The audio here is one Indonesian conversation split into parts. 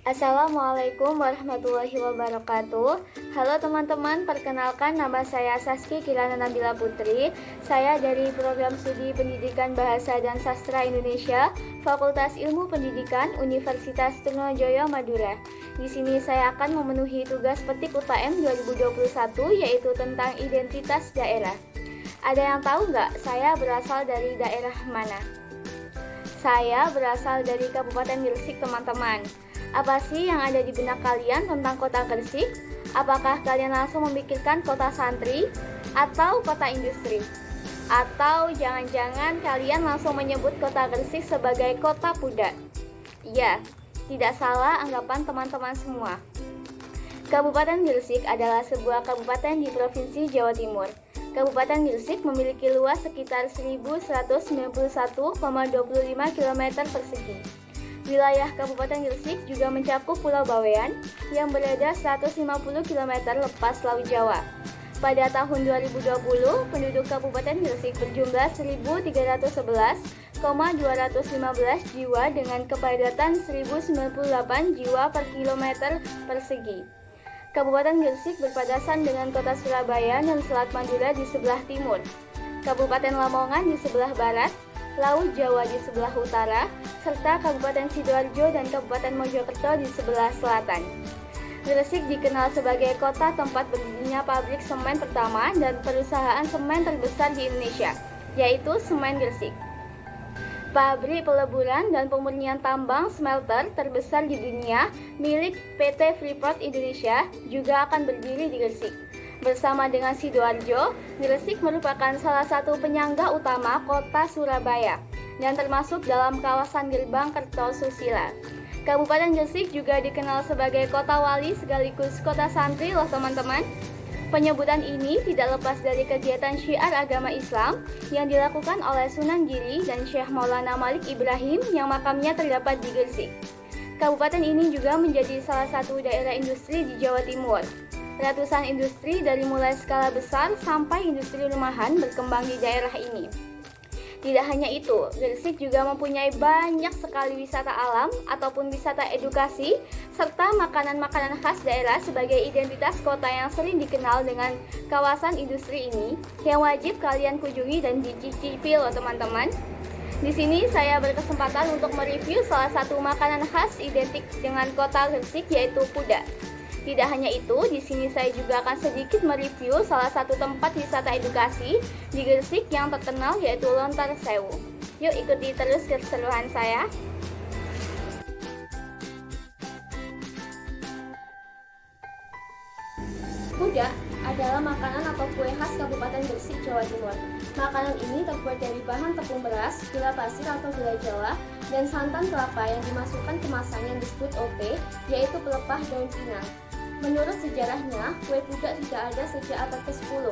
Assalamualaikum warahmatullahi wabarakatuh. Halo teman-teman, perkenalkan nama saya Saski Kirana Nabila Putri. Saya dari Program Studi Pendidikan Bahasa dan Sastra Indonesia, Fakultas Ilmu Pendidikan, Universitas Trunojoyo Madura. Di sini saya akan memenuhi tugas petik UTM 2021, yaitu tentang identitas daerah. Ada yang tahu nggak saya berasal dari daerah mana? Saya berasal dari Kabupaten Gresik, teman-teman. Apa sih yang ada di benak kalian tentang kota Gresik? Apakah kalian langsung memikirkan kota santri atau kota industri? Atau jangan-jangan kalian langsung menyebut kota Gresik sebagai kota Pudak? Ya, tidak salah anggapan teman-teman semua. Kabupaten Gresik adalah sebuah kabupaten di Provinsi Jawa Timur. Kabupaten Gresik memiliki luas sekitar 1191,25 km persegi. Wilayah Kabupaten Gresik juga mencakup Pulau Bawean yang berada 150 km lepas Laut Jawa. Pada tahun 2020, penduduk Kabupaten Gresik berjumlah 1.311,215 jiwa dengan kepadatan 1.098 jiwa per kilometer persegi. Kabupaten Gresik berpadasan dengan kota Surabaya dan Selat Madura di sebelah timur, Kabupaten Lamongan di sebelah barat, Laut Jawa di sebelah utara, serta Kabupaten Sidoarjo dan Kabupaten Mojokerto di sebelah selatan. Gresik dikenal sebagai kota tempat berdirinya pabrik semen pertama dan perusahaan semen terbesar di Indonesia, yaitu Semen Gresik. Pabrik peleburan dan pemurnian tambang smelter terbesar di dunia milik PT Freeport Indonesia juga akan berdiri di Gresik. Bersama dengan Sidoarjo, Gresik merupakan salah satu penyangga utama kota Surabaya dan termasuk dalam kawasan Gerbang Kertosusila. Kabupaten Gresik juga dikenal sebagai kota wali sekaligus kota santri loh teman-teman. Penyebutan ini tidak lepas dari kegiatan syiar agama Islam yang dilakukan oleh Sunan Giri dan Syekh Maulana Malik Ibrahim yang makamnya terdapat di Gresik. Kabupaten ini juga menjadi salah satu daerah industri di Jawa Timur. Ratusan industri dari mulai skala besar sampai industri rumahan berkembang di daerah ini. Tidak hanya itu, Gresik juga mempunyai banyak sekali wisata alam ataupun wisata edukasi serta makanan-makanan khas daerah sebagai identitas kota yang sering dikenal dengan kawasan industri ini yang wajib kalian kunjungi dan dicicipi loh teman-teman. Di sini saya berkesempatan untuk mereview salah satu makanan khas identik dengan kota Gresik yaitu pudak. Tidak hanya itu, di sini saya juga akan sedikit mereview salah satu tempat wisata edukasi di Gresik yang terkenal yaitu Lontar Sewu. Yuk ikuti terus keseruan saya. Pudak adalah makanan atau kue khas Kabupaten Gresik, Jawa Timur. Makanan ini terbuat dari bahan tepung beras, gula pasir atau gula Jawa, dan santan kelapa yang dimasukkan kemasan yang disebut OP, yaitu pelepah daun pinang. Menurut sejarahnya, kue pudak tidak ada sejak abad ke-10.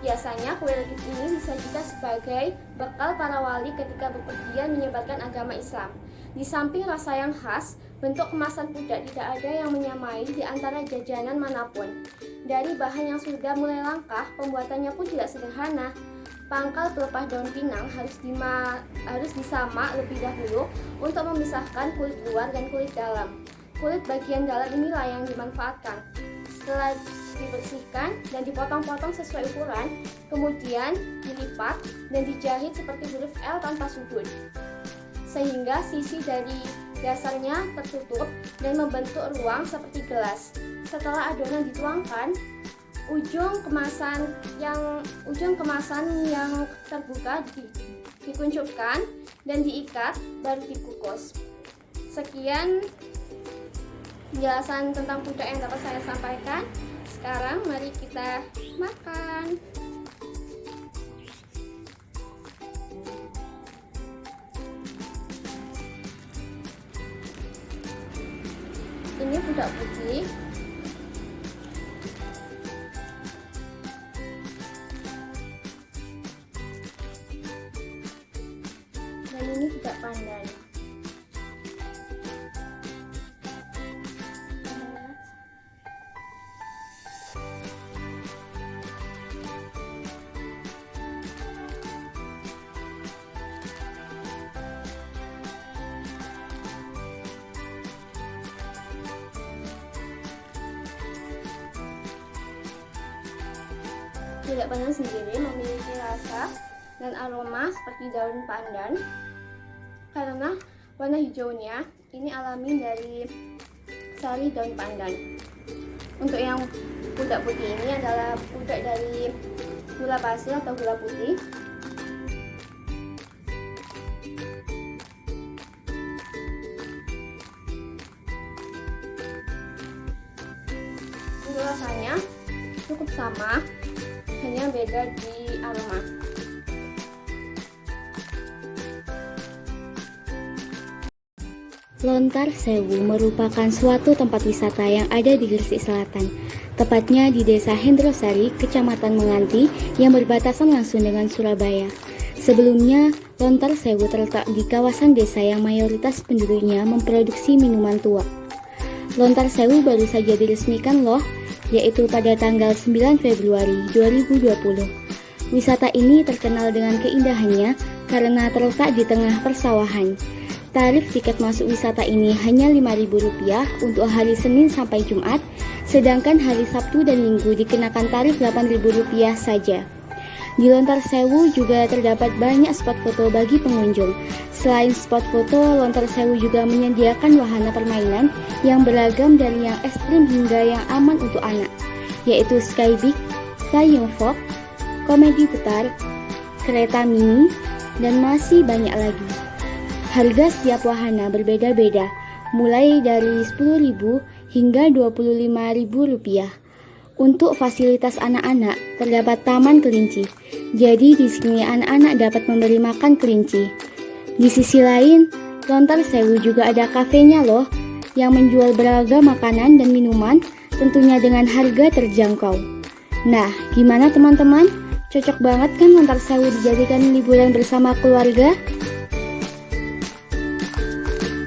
Biasanya kue legit ini disajikan sebagai bekal para wali ketika bepergian menyebarkan agama Islam. Di samping rasa yang khas, bentuk kemasan pudak tidak ada yang menyamai di antara jajanan manapun. Dari bahan yang sudah mulai langkah, pembuatannya pun tidak sederhana. Pangkal pelepah daun pinang harus disamak lebih dahulu untuk memisahkan kulit luar dan kulit dalam. Kulit bagian dalam inilah yang dimanfaatkan. Setelah dibersihkan dan dipotong-potong sesuai ukuran, kemudian dilipat dan dijahit seperti huruf L tanpa sudut, sehingga sisi dari dasarnya tertutup dan membentuk ruang seperti gelas. Setelah adonan dituangkan, ujung kemasan yang terbuka dikuncupkan dan diikat baru dikukus. Sekian penjelasan tentang pudak yang dapat saya sampaikan. Sekarang mari kita makan. Ini pudak putih. Dan ini pudak pandan. Kuda pandan sendiri memiliki rasa dan aroma seperti daun pandan. Karena warna hijaunya ini alami dari sari daun pandan. Untuk yang pudak putih ini adalah pudak dari gula pasir atau gula putih. Untuk rasanya cukup sama, hanya beda di aroma. Lontar Sewu merupakan suatu tempat wisata yang ada di Gresik Selatan, tepatnya di Desa Hendrosari, Kecamatan Menganti, yang berbatasan langsung dengan Surabaya. Sebelumnya, Lontar Sewu terletak di kawasan desa yang mayoritas penduduknya memproduksi minuman tua. Lontar Sewu baru saja diresmikan loh, yaitu pada tanggal 9 Februari 2020. Wisata ini terkenal dengan keindahannya karena terletak di tengah persawahan. Tarif tiket masuk wisata ini hanya Rp5.000 untuk hari Senin sampai Jumat, sedangkan hari Sabtu dan Minggu dikenakan tarif Rp8.000 saja. Di Lontar Sewu juga terdapat banyak spot foto bagi pengunjung. Selain spot foto, Lontar Sewu juga menyediakan wahana permainan yang beragam dari yang ekstrim hingga yang aman untuk anak, yaitu Skybike, Flying Fox, komedi putar, kereta mini, dan masih banyak lagi. Harga setiap wahana berbeda-beda, mulai dari Rp10.000 hingga Rp25.000. Untuk fasilitas anak-anak, terdapat taman kelinci. Jadi di sini anak-anak dapat memberi makan kelinci. Di sisi lain, Lontar Sewu juga ada kafenya loh, yang menjual beragam makanan dan minuman, tentunya dengan harga terjangkau. Nah, gimana teman-teman? Cocok banget kan Lontar Sewu dijadikan liburan bersama keluarga?